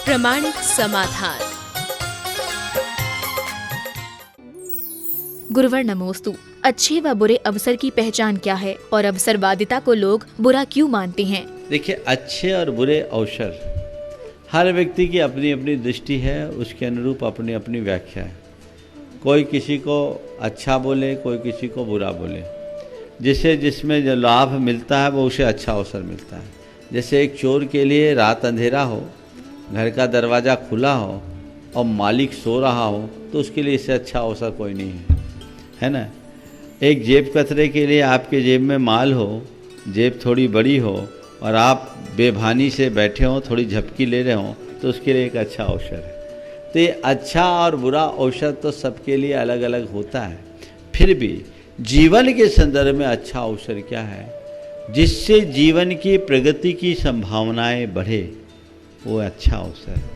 प्रामाणिक समाधान। गुरुवर नमोस्तु। अच्छे व बुरे अवसर की पहचान क्या है और अवसरवादिता को लोग बुरा क्यों मानते हैं? देखिए, अच्छे और बुरे अवसर हर व्यक्ति की अपनी अपनी दृष्टि है, उसके अनुरूप अपनी अपनी व्याख्या है। कोई किसी को अच्छा बोले, कोई किसी को बुरा बोले। जिसमें जो लाभ मिलता है वो उसे अच्छा अवसर मिलता है। जैसे एक चोर के लिए रात अंधेरा हो, घर का दरवाज़ा खुला हो और मालिक सो रहा हो, तो उसके लिए इससे अच्छा अवसर कोई नहीं है ना। एक जेब कतरे के लिए आपके जेब में माल हो, जेब थोड़ी बड़ी हो और आप बेभानी से बैठे हों, थोड़ी झपकी ले रहे हों, तो उसके लिए एक अच्छा अवसर है। तो ये अच्छा और बुरा अवसर तो सबके लिए अलग अलग होता है। फिर भी जीवन के संदर्भ में अच्छा अवसर क्या है, जिससे जीवन की प्रगति की संभावनाएं बढ़े, वो अच्छा अवसर है।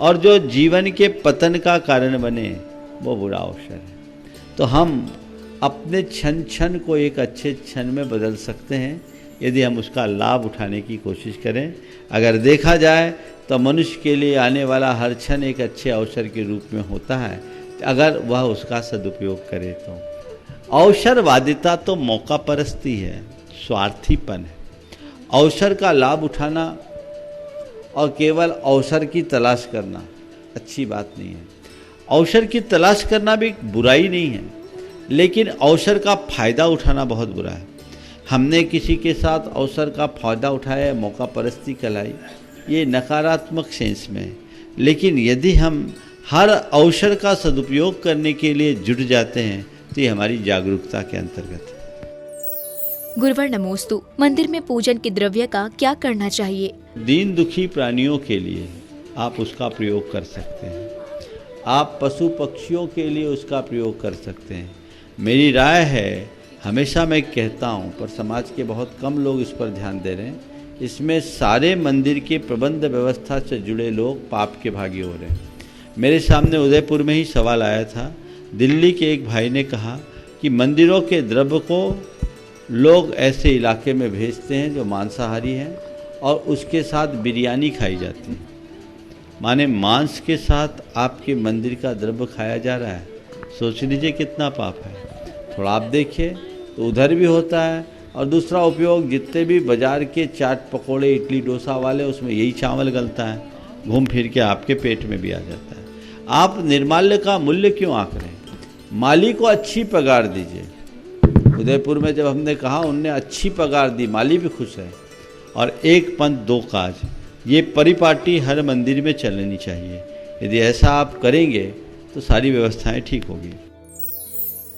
और जो जीवन के पतन का कारण बने, वो बुरा अवसर है। तो हम अपने क्षण क्षण को एक अच्छे क्षण में बदल सकते हैं यदि हम उसका लाभ उठाने की कोशिश करें। अगर देखा जाए तो मनुष्य के लिए आने वाला हर क्षण एक अच्छे अवसर के रूप में होता है, अगर वह उसका सदुपयोग करे तो। अवसरवादिता तो मौका परस्ती है, स्वार्थीपन है। अवसर का लाभ उठाना और केवल अवसर की तलाश करना अच्छी बात नहीं है। अवसर की तलाश करना भी बुराई नहीं है, लेकिन अवसर का फ़ायदा उठाना बहुत बुरा है। हमने किसी के साथ अवसर का फ़ायदा उठाया, मौका परस्ती कहलाई, ये नकारात्मक सेंस में है। लेकिन यदि हम हर अवसर का सदुपयोग करने के लिए जुट जाते हैं तो ये हमारी जागरूकता के अंतर्गत है। गुरुवर नमोस्तु। मंदिर में पूजन के द्रव्य का क्या करना चाहिए? दीन दुखी प्राणियों के लिए आप उसका प्रयोग कर सकते हैं। आप पशु पक्षियों के लिए उसका प्रयोग कर सकते हैं। मेरी राय है, हमेशा मैं कहता हूँ, पर समाज के बहुत कम लोग इस पर ध्यान दे रहे हैं, इसमें सारे मंदिर के प्रबंध व्यवस्था से जुड़े लोग पाप के भागी हो रहे हैं। मेरे सामने उदयपुर में ही सवाल आया था। दिल्ली के एक भाई ने कहा कि मंदिरों के द्रव्य को लोग ऐसे इलाके में भेजते हैं जो मांसाहारी हैं और उसके साथ बिरयानी खाई जाती है। माने मांस के साथ आपके मंदिर का द्रव्य खाया जा रहा है। सोच लीजिए कितना पाप है। थोड़ा आप देखिए तो उधर भी होता है। और दूसरा उपयोग, जितने भी बाज़ार के चाट पकोड़े इडली डोसा वाले, उसमें यही चावल गलता है, घूम फिर के आपके पेट में भी आ जाता है। आप निर्माल्य का मूल्य क्यों आंक रहे हैं? माली को अच्छी पगार दीजिए। उदयपुर में जब हमने कहा, उनने अच्छी पगार दी, माली भी खुश है। और एक पंथ दो काज, ये परिपाटी हर मंदिर में चलनी चाहिए। यदि ऐसा आप करेंगे तो सारी व्यवस्थाएं ठीक होगी।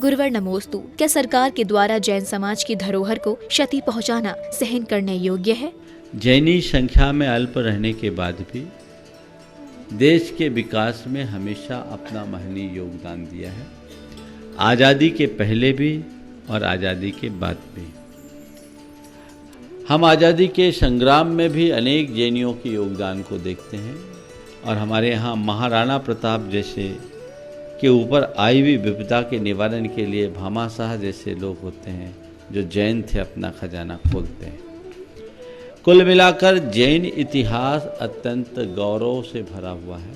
गुरुवर नमोस्तु। क्या सरकार के द्वारा जैन समाज की धरोहर को क्षति पहुंचाना सहन करने योग्य है? जैनी संख्या में अल्प रहने के बाद भी देश के विकास में हमेशा अपना महनीय योगदान दिया है, आज़ादी के पहले भी और आज़ादी के बाद भी। हम आज़ादी के संग्राम में भी अनेक जैनियों के योगदान को देखते हैं। और हमारे यहाँ महाराणा प्रताप जैसे के ऊपर आई हुई विपदा के निवारण के लिए भामाशाह जैसे लोग होते हैं जो जैन थे, अपना खजाना खोलते हैं। कुल मिलाकर जैन इतिहास अत्यंत गौरव से भरा हुआ है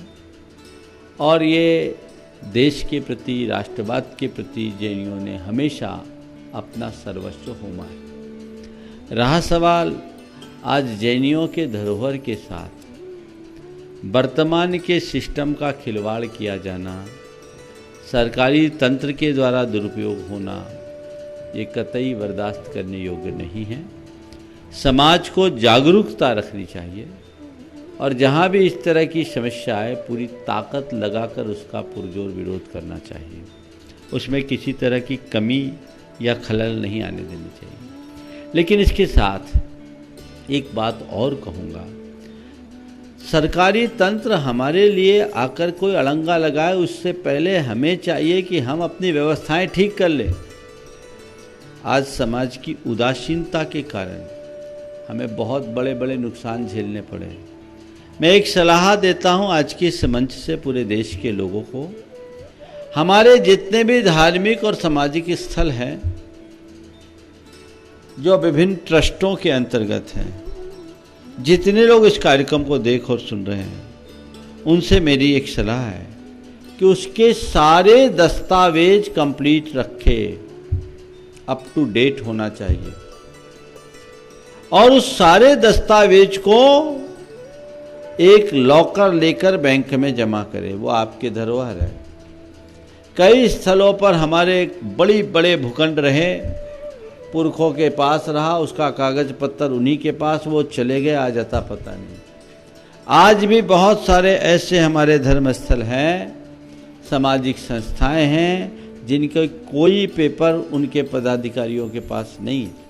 और ये देश के प्रति, राष्ट्रवाद के प्रति जैनियों ने हमेशा अपना सर्वस्व होमा है। रहा सवाल आज जैनियों के धरोहर के साथ वर्तमान के सिस्टम का खिलवाड़ किया जाना, सरकारी तंत्र के द्वारा दुरुपयोग होना, ये कतई बर्दाश्त करने योग्य नहीं है। समाज को जागरूकता रखनी चाहिए और जहाँ भी इस तरह की समस्या है, पूरी ताकत लगाकर उसका पुरजोर विरोध करना चाहिए। उसमें किसी तरह की कमी या खलल नहीं आने देनी चाहिए। लेकिन इसके साथ एक बात और कहूँगा, सरकारी तंत्र हमारे लिए आकर कोई अड़ंगा लगाए, उससे पहले हमें चाहिए कि हम अपनी व्यवस्थाएं ठीक कर लें। आज समाज की उदासीनता के कारण हमें बहुत बड़े बड़े नुकसान झेलने पड़े। मैं एक सलाह देता हूं आज के इस मंच से पूरे देश के लोगों को, हमारे जितने भी धार्मिक और सामाजिक स्थल हैं जो विभिन्न ट्रस्टों के अंतर्गत हैं, जितने लोग इस कार्यक्रम को देख और सुन रहे हैं, उनसे मेरी एक सलाह है कि उसके सारे दस्तावेज कंप्लीट रखे, अप टू डेट होना चाहिए, और उस सारे दस्तावेज को एक लॉकर लेकर बैंक में जमा करे। वो आपके धरोहर है। कई स्थलों पर हमारे बड़े भूखंड रहे, पुरखों के पास रहा, उसका कागज पत्तर उन्हीं के पास, वो चले गए, आ जाता पता नहीं। आज भी बहुत सारे ऐसे हमारे धर्मस्थल हैं, सामाजिक संस्थाएं हैं, जिनके कोई पेपर उनके पदाधिकारियों के पास नहीं है।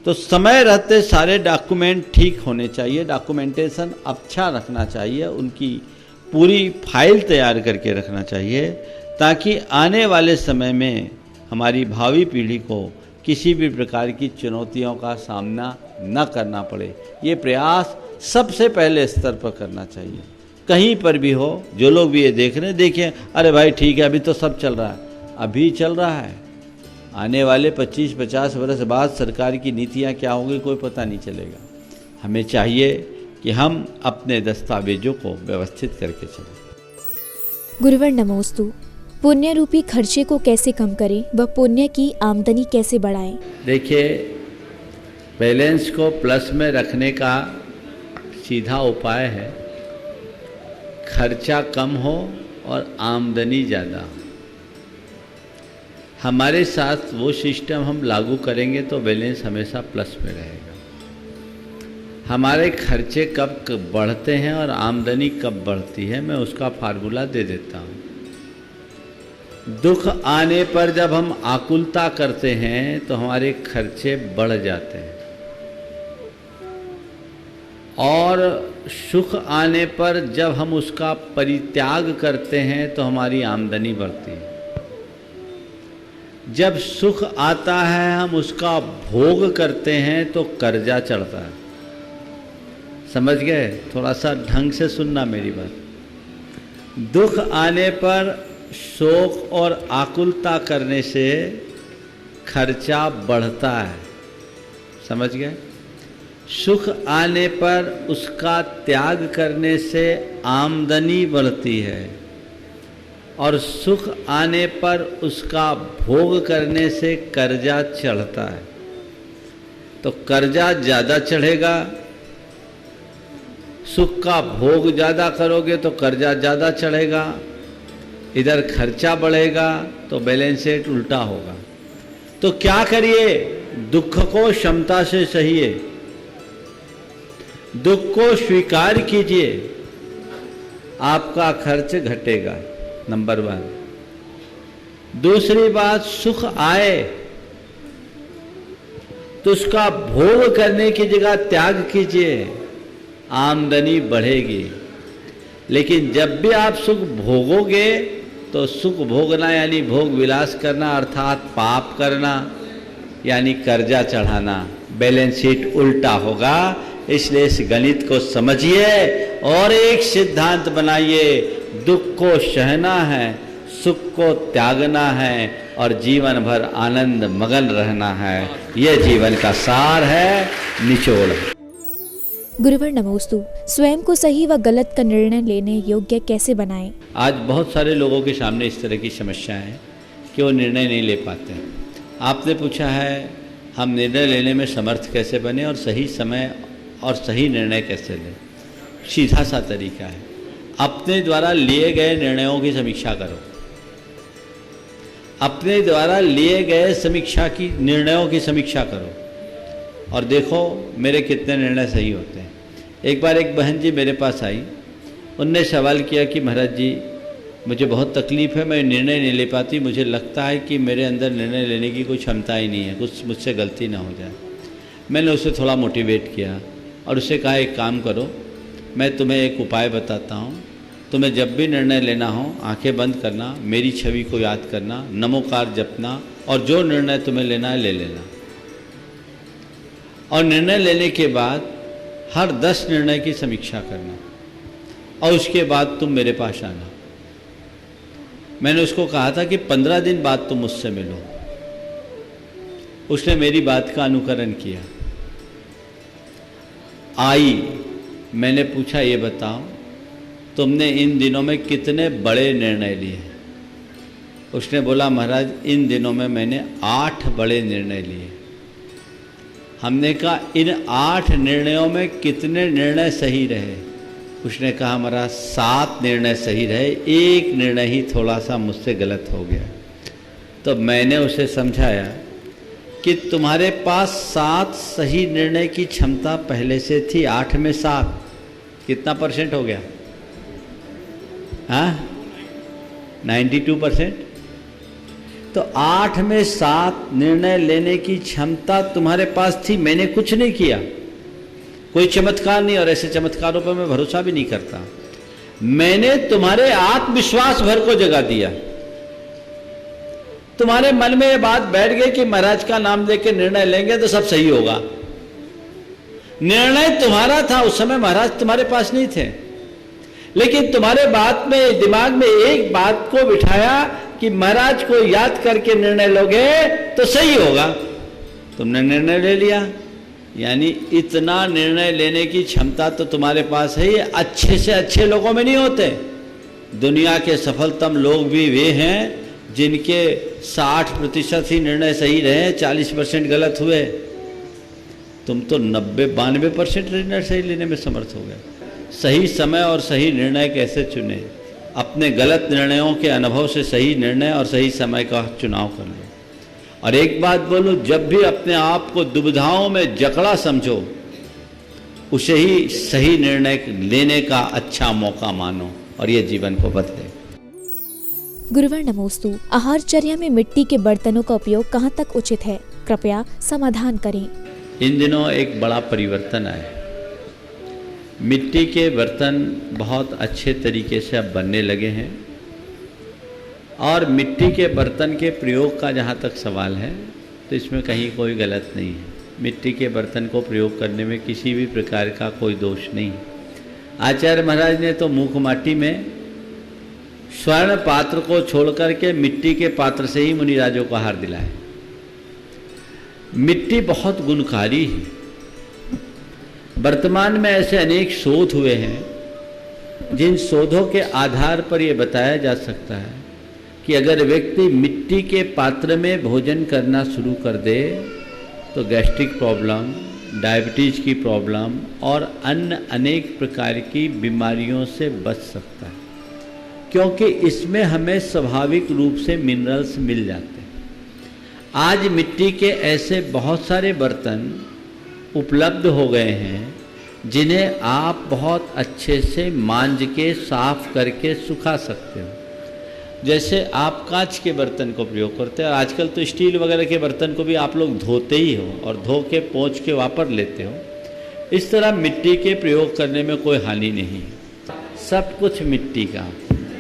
तो समय रहते सारे डॉक्यूमेंट ठीक होने चाहिए, डॉक्यूमेंटेशन अच्छा रखना चाहिए, उनकी पूरी फाइल तैयार करके रखना चाहिए, ताकि आने वाले समय में हमारी भावी पीढ़ी को किसी भी प्रकार की चुनौतियों का सामना न करना पड़े। ये प्रयास सबसे पहले स्तर पर करना चाहिए। कहीं पर भी हो, जो लोग भी ये देख रहे हैं, देखिए अरे भाई ठीक है, अभी तो सब चल रहा है, अभी चल रहा है, आने वाले 25-50 वर्ष बाद सरकार की नीतियाँ क्या होंगी कोई पता नहीं चलेगा। हमें चाहिए कि हम अपने दस्तावेजों को व्यवस्थित करके चलें। गुरुवर नमोस्तु। पुण्य रूपी खर्चे को कैसे कम करें व पुण्य की आमदनी कैसे बढ़ाएं? देखिए, बैलेंस को प्लस में रखने का सीधा उपाय है खर्चा कम हो और आमदनी ज़्यादा। हमारे साथ वो सिस्टम हम लागू करेंगे तो बैलेंस हमेशा प्लस में रहेगा। हमारे खर्चे कब बढ़ते हैं और आमदनी कब बढ़ती है, मैं उसका फार्मूला दे देता हूँ। दुख आने पर जब हम आकुलता करते हैं तो हमारे खर्चे बढ़ जाते हैं, और सुख आने पर जब हम उसका परित्याग करते हैं तो हमारी आमदनी बढ़ती है। जब सुख आता है हम उसका भोग करते हैं तो कर्जा चढ़ता है। समझ गए? थोड़ा सा ढंग से सुनना मेरी बात। दुख आने पर शोक और आकुलता करने से खर्चा बढ़ता है। समझ गए? सुख आने पर उसका त्याग करने से आमदनी बढ़ती है, और सुख आने पर उसका भोग करने से कर्जा चढ़ता है। तो कर्जा ज़्यादा चढ़ेगा, सुख का भोग ज़्यादा करोगे तो कर्जा ज़्यादा चढ़ेगा, इधर खर्चा बढ़ेगा तो बैलेंस शीट उल्टा होगा। तो क्या करिए? दुख को क्षमता से सहिए, दुख को स्वीकार कीजिए, आपका खर्च घटेगा। नंबर 1। दूसरी बात, सुख आए तो उसका भोग करने की जगह त्याग कीजिए, आमदनी बढ़ेगी। लेकिन जब भी आप सुख भोगोगे तो सुख भोगना यानी भोग विलास करना, अर्थात पाप करना यानी कर्जा चढ़ाना, बैलेंस शीट उल्टा होगा। इसलिए इस गणित को समझिए और एक सिद्धांत बनाइए, दुख को सहना है, सुख को त्यागना है, और जीवन भर आनंद मगन रहना है। यह जीवन का सार है, निचोड़। गुरुवर नमोस्तु। स्वयं को सही व गलत का निर्णय लेने योग्य कैसे बनाएं? आज बहुत सारे लोगों के सामने इस तरह की समस्या है कि वो निर्णय नहीं ले पाते। आपने पूछा है हम निर्णय लेने में समर्थ कैसे बने और सही समय और सही निर्णय कैसे लें। सीधा सा तरीका है, अपने द्वारा लिए गए निर्णयों की समीक्षा करो। अपने द्वारा लिए गए निर्णयों की समीक्षा करो और देखो मेरे कितने निर्णय सही होते हैं। एक बार एक बहन जी मेरे पास आई, उनने सवाल किया कि महाराज जी मुझे बहुत तकलीफ़ है, मैं निर्णय नहीं ले पाती, मुझे लगता है कि मेरे अंदर निर्णय लेने की कोई क्षमता ही नहीं है, कुछ मुझसे गलती ना हो जाए। मैंने उसे थोड़ा मोटिवेट किया और उससे कहा एक काम करो, मैं तुम्हें एक उपाय बताता हूँ, तुम्हें जब भी निर्णय लेना हो आंखें बंद करना, मेरी छवि को याद करना, नमोकार जपना, और जो निर्णय तुम्हें लेना है ले लेना। और निर्णय लेने के बाद हर 10 निर्णय की समीक्षा करना, और उसके बाद तुम मेरे पास आना। मैंने उसको कहा था कि 15 दिन बाद तुम मुझसे मिलो। उसने मेरी बात का अनुकरण किया। आई, मैंने पूछा ये बताओ तुमने इन दिनों में कितने बड़े निर्णय लिए? उसने बोला, महाराज इन दिनों में मैंने 8 बड़े निर्णय लिए। हमने कहा, इन 8 निर्णयों में कितने निर्णय सही रहे? उसने कहा, महाराज 7 निर्णय सही रहे, 1 निर्णय ही थोड़ा सा मुझसे गलत हो गया। तो मैंने उसे समझाया कि तुम्हारे पास 7 सही निर्णय की क्षमता पहले से थी, 8 में 7 कितना % हो गया? हाँ, 92%। तो 8 में 7 निर्णय लेने की क्षमता तुम्हारे पास थी, मैंने कुछ नहीं किया, कोई चमत्कार नहीं, और ऐसे चमत्कारों पर मैं भरोसा भी नहीं करता। मैंने तुम्हारे आत्मविश्वास भर को जगा दिया। तुम्हारे मन में ये बात बैठ गई कि महाराज का नाम लेके निर्णय लेंगे तो सब सही होगा। निर्णय तुम्हारा था, उस समय महाराज तुम्हारे पास नहीं थे, लेकिन तुम्हारे बात में दिमाग में एक बात को बिठाया कि महाराज को याद करके निर्णय लोगे तो सही होगा। तुमने निर्णय ले लिया, यानी इतना निर्णय लेने की क्षमता तो तुम्हारे पास है। ये अच्छे से अच्छे लोगों में नहीं होते। दुनिया के सफलतम लोग भी वे हैं जिनके 60% ही निर्णय सही रहे, 40% गलत हुए। तुम तो 90-92% निर्णय सही लेने में समर्थ हो गए। सही समय और सही निर्णय कैसे चुने? अपने गलत निर्णयों के अनुभव से सही निर्णय और सही समय का चुनाव कर लो। और एक बात बोलो, जब भी अपने आप को दुविधाओं में जकड़ा समझो, उसे ही सही निर्णय लेने का अच्छा मौका मानो और ये जीवन को बदले। गुरुवर नमोस्तु। आहारचर्या में मिट्टी के बर्तनों का उपयोग कहाँ तक उचित है? कृपया समाधान करें। इन दिनों एक बड़ा परिवर्तन आया। मिट्टी के बर्तन बहुत अच्छे तरीके से अब बनने लगे हैं, और मिट्टी के बर्तन के प्रयोग का जहाँ तक सवाल है तो इसमें कहीं कोई गलत नहीं है। मिट्टी के बर्तन को प्रयोग करने में किसी भी प्रकार का कोई दोष नहीं है। आचार्य महाराज ने तो मूक माटी में स्वर्ण पात्र को छोड़कर के मिट्टी के पात्र से ही मुनिराजों को आहार दिलाया। मिट्टी बहुत गुणकारी है। वर्तमान में ऐसे अनेक शोध हुए हैं जिन शोधों के आधार पर यह बताया जा सकता है कि अगर व्यक्ति मिट्टी के पात्र में भोजन करना शुरू कर दे तो गैस्ट्रिक प्रॉब्लम, डायबिटीज की प्रॉब्लम और अन्य अनेक प्रकार की बीमारियों से बच सकता है, क्योंकि इसमें हमें स्वाभाविक रूप से मिनरल्स मिल जाते हैं। आज मिट्टी के ऐसे बहुत सारे बर्तन उपलब्ध हो गए हैं जिन्हें आप बहुत अच्छे से मांज के साफ करके सुखा सकते हो। जैसे आप कांच के बर्तन को प्रयोग करते हैं, और आजकल तो स्टील वगैरह के बर्तन को भी आप लोग धोते ही हो और धो के पोंछ के वापर लेते हो। इस तरह मिट्टी के प्रयोग करने में कोई हानि नहीं है। सब कुछ मिट्टी का,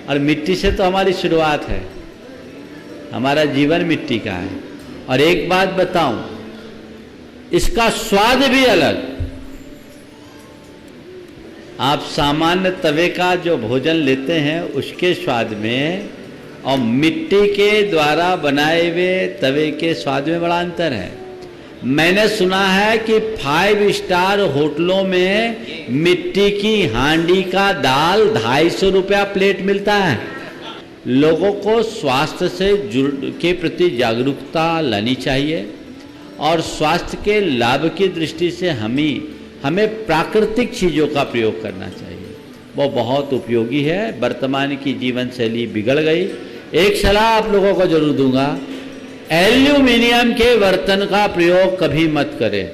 और मिट्टी से तो हमारी शुरुआत है, हमारा जीवन मिट्टी का है। और एक बात बताऊं, इसका स्वाद भी अलग। आप सामान्य तवे का जो भोजन लेते हैं उसके स्वाद में और मिट्टी के द्वारा बनाए हुए तवे के स्वाद में बड़ा अंतर है। मैंने सुना है कि 5 स्टार होटलों में मिट्टी की हांडी का दाल 250 रुपया प्लेट मिलता है। लोगों को स्वास्थ्य से के प्रति जागरूकता लानी चाहिए, और स्वास्थ्य के लाभ की दृष्टि से हमें प्राकृतिक चीज़ों का प्रयोग करना चाहिए। वो बहुत उपयोगी है। वर्तमान की जीवन शैली बिगड़ गई। एक सलाह आप लोगों को जरूर दूंगा, एल्यूमिनियम के बर्तन का प्रयोग कभी मत करें।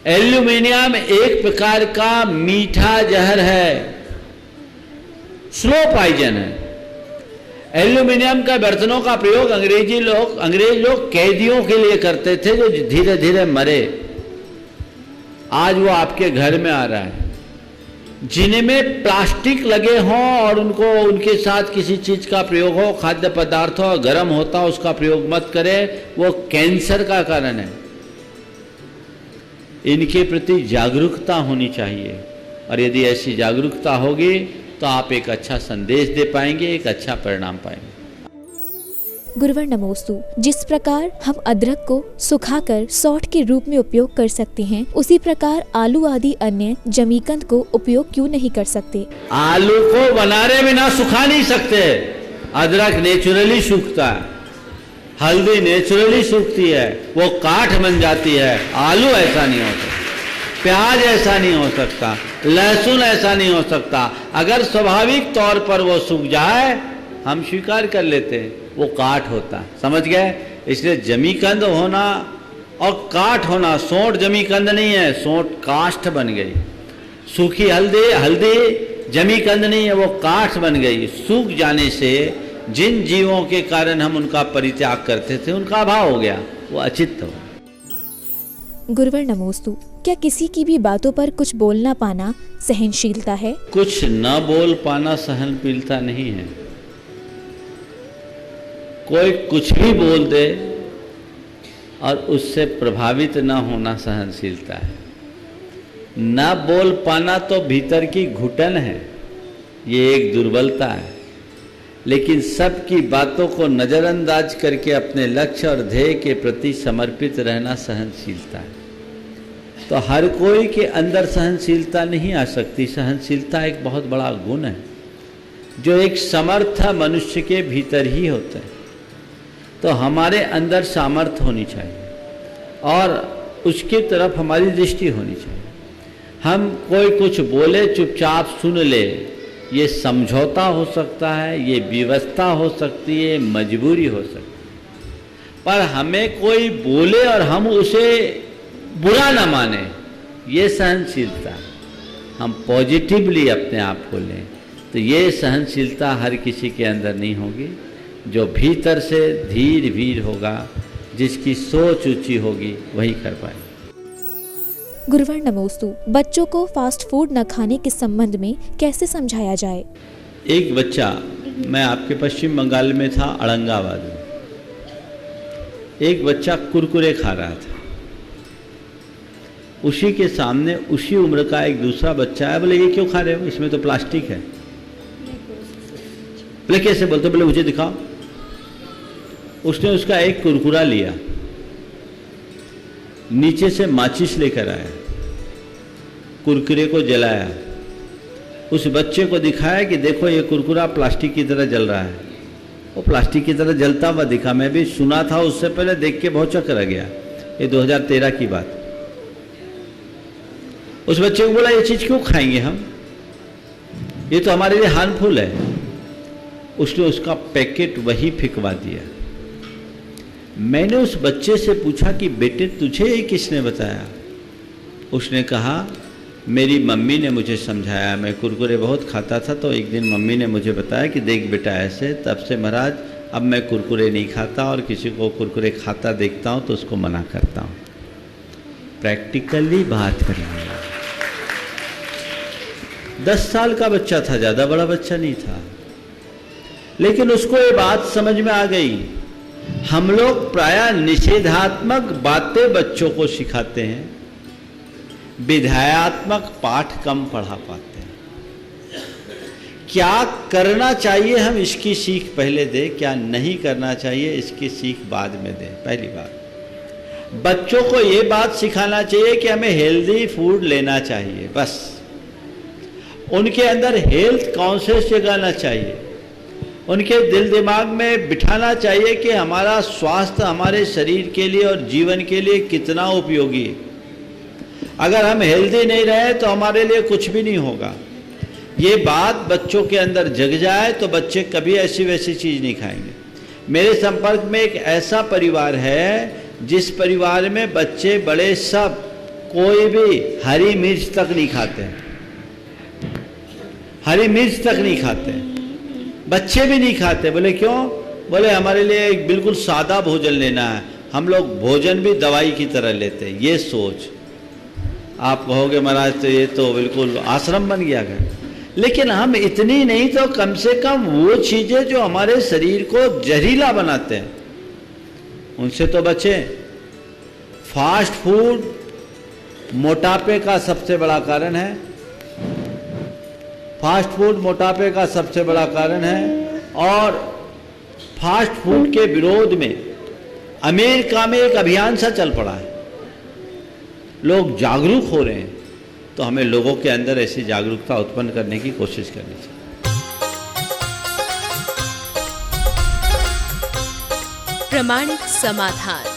एल्यूमिनियम एक प्रकार का मीठा जहर है, स्लो पॉइजन है। एल्यूमिनियम का बर्तनों का प्रयोग अंग्रेज लोग कैदियों के लिए करते थे जो धीरे धीरे मरे। आज वो आपके घर में आ रहा है। जिनमें प्लास्टिक लगे हों और उनके साथ किसी चीज का प्रयोग हो, खाद्य पदार्थ हो, गर्म होता हो, उसका प्रयोग मत करें, वो कैंसर का कारण है। इनके प्रति जागरूकता होनी चाहिए, और यदि ऐसी जागरूकता होगी तो आप एक अच्छा संदेश दे पाएंगे, एक अच्छा परिणाम पाएंगे। गुरुवर नमोस्तु। जिस प्रकार हम अदरक को सुखाकर सौंठ के रूप में उपयोग कर सकते हैं, उसी प्रकार आलू आदि अन्य जमीकंद को उपयोग क्यों नहीं कर सकते? आलू को बनाने बिना सुखा नहीं सकते। अदरक नेचुरली सूखता है, हल्दी नेचुरली सूखती है, वो काठ बन जाती है। आलू ऐसा नहीं हो सकता, प्याज ऐसा नहीं हो सकता, लहसुन ऐसा नहीं हो सकता। अगर स्वाभाविक तौर पर वो सूख जाए हम स्वीकार कर लेते हैं, वो काठ होता है। समझ गए? इसलिए जमीकंद होना और काठ होना, सोंठ जमीकंद नहीं है, सोंठ काष्ठ बन गई। सूखी हल्दी जमीकंद नहीं है, वो काठ बन गई। सूख जाने से जिन जीवों के कारण हम उनका परित्याग करते थे उनका अभाव हो गया, वो अचित्त हो। गुरुवर नमोस्तु। क्या किसी की भी बातों पर कुछ बोल ना पाना सहनशीलता है? कुछ न बोल पाना सहनशीलता नहीं है। कोई कुछ भी बोल दे और उससे प्रभावित न होना सहनशीलता है। न बोल पाना तो भीतर की घुटन है, ये एक दुर्बलता है। लेकिन सबकी बातों को नज़रअंदाज करके अपने लक्ष्य और ध्येय के प्रति समर्पित रहना सहनशीलता है। तो हर कोई के अंदर सहनशीलता नहीं आ सकती। सहनशीलता एक बहुत बड़ा गुण है जो एक समर्थ मनुष्य के भीतर ही होता है। तो हमारे अंदर सामर्थ्य होनी चाहिए और उसकी तरफ हमारी दृष्टि होनी चाहिए। हम कोई कुछ बोले चुपचाप सुन ले, ये समझौता हो सकता है, ये व्यवस्था हो सकती है, मजबूरी हो सकती है। पर हमें कोई बोले और हम उसे बुरा ना माने, ये सहनशीलता है। हम पॉजिटिवली अपने आप को लें तो ये सहनशीलता हर किसी के अंदर नहीं होगी। जो भीतर से धीर भीर होगा, जिसकी सोच ऊंची होगी, वही कर पाएगा। गुरुवर नमोस्तु। बच्चों को फास्ट फूड न खाने के संबंध में कैसे समझाया जाए? एक बच्चा, मैं आपके पश्चिम बंगाल में था, औरंगाबाद में, एक बच्चा कुरकुरे खा रहा था। उसी के सामने उसी उम्र का एक दूसरा बच्चा है। बोले ये क्यों खा रहे हो, इसमें तो प्लास्टिक है। बोले कैसे बोलते? बोले मुझे दिखाओ। उसने उसका एक कुरकुरा लिया, नीचे से माचिस लेकर आया, कुरकुरे को जलाया, उस बच्चे को दिखाया कि देखो ये कुरकुरा प्लास्टिक की तरह जल रहा है। वो प्लास्टिक की तरह जलता हुआ दिखा। मैं भी सुना था उससे पहले, देख के बहुत चक्कर आ गया। ये 2013 की बात। उस बच्चे को बोला ये चीज क्यों खाएंगे हम, ये तो हमारे लिए हार्मफुल है। उसने उसका पैकेट वही फेंकवा दिया। मैंने उस बच्चे से पूछा कि बेटे तुझे ये किसने बताया? उसने कहा मेरी मम्मी ने मुझे समझाया। मैं कुरकुरे बहुत खाता था तो एक दिन मम्मी ने मुझे बताया कि देख बेटा ऐसे। तब से महाराज अब मैं कुरकुरे नहीं खाता और किसी को कुरकुरे खाता देखता हूँ तो उसको मना करता हूँ। प्रैक्टिकली बात करेंगे। 10 साल का बच्चा था, ज़्यादा बड़ा बच्चा नहीं था, लेकिन उसको ये बात समझ में आ गई। हम लोग प्रायः निषेधात्मक बातें बच्चों को सिखाते हैं, विधायात्मक पाठ कम पढ़ा पाते हैं। क्या करना चाहिए हम इसकी सीख पहले दें, क्या नहीं करना चाहिए इसकी सीख बाद में दें। पहली बात, बच्चों को ये बात सिखाना चाहिए कि हमें हेल्दी फूड लेना चाहिए। बस उनके अंदर हेल्थ कॉन्शियस जगाना चाहिए, उनके दिल दिमाग में बिठाना चाहिए कि हमारा स्वास्थ्य हमारे शरीर के लिए और जीवन के लिए कितना उपयोगी है। अगर हम हेल्दी नहीं रहे तो हमारे लिए कुछ भी नहीं होगा। ये बात बच्चों के अंदर जग जाए तो बच्चे कभी ऐसी वैसी चीज़ नहीं खाएंगे। मेरे संपर्क में एक ऐसा परिवार है जिस परिवार में बच्चे बड़े सब कोई भी हरी मिर्च तक नहीं खाते, हरी मिर्च तक नहीं खाते, बच्चे भी नहीं खाते। बोले क्यों? बोले हमारे लिए एक बिल्कुल सादा भोजन लेना है, हम लोग भोजन भी दवाई की तरह लेते हैं। ये सोच। आप कहोगे महाराज तो ये तो बिल्कुल आश्रम बन गया घर। लेकिन हम इतनी नहीं तो कम से कम वो चीज़ें जो हमारे शरीर को जहरीला बनाते हैं उनसे तो बचें। फास्ट फूड मोटापे का सबसे बड़ा कारण है, फास्ट फूड मोटापे का सबसे बड़ा कारण है। और फास्ट फूड के विरोध में अमेरिका में एक अभियान सा चल पड़ा है, लोग जागरूक हो रहे हैं, तो हमें लोगों के अंदर ऐसी जागरूकता उत्पन्न करने की कोशिश करनी चाहिए। प्रामाणिक समाधान।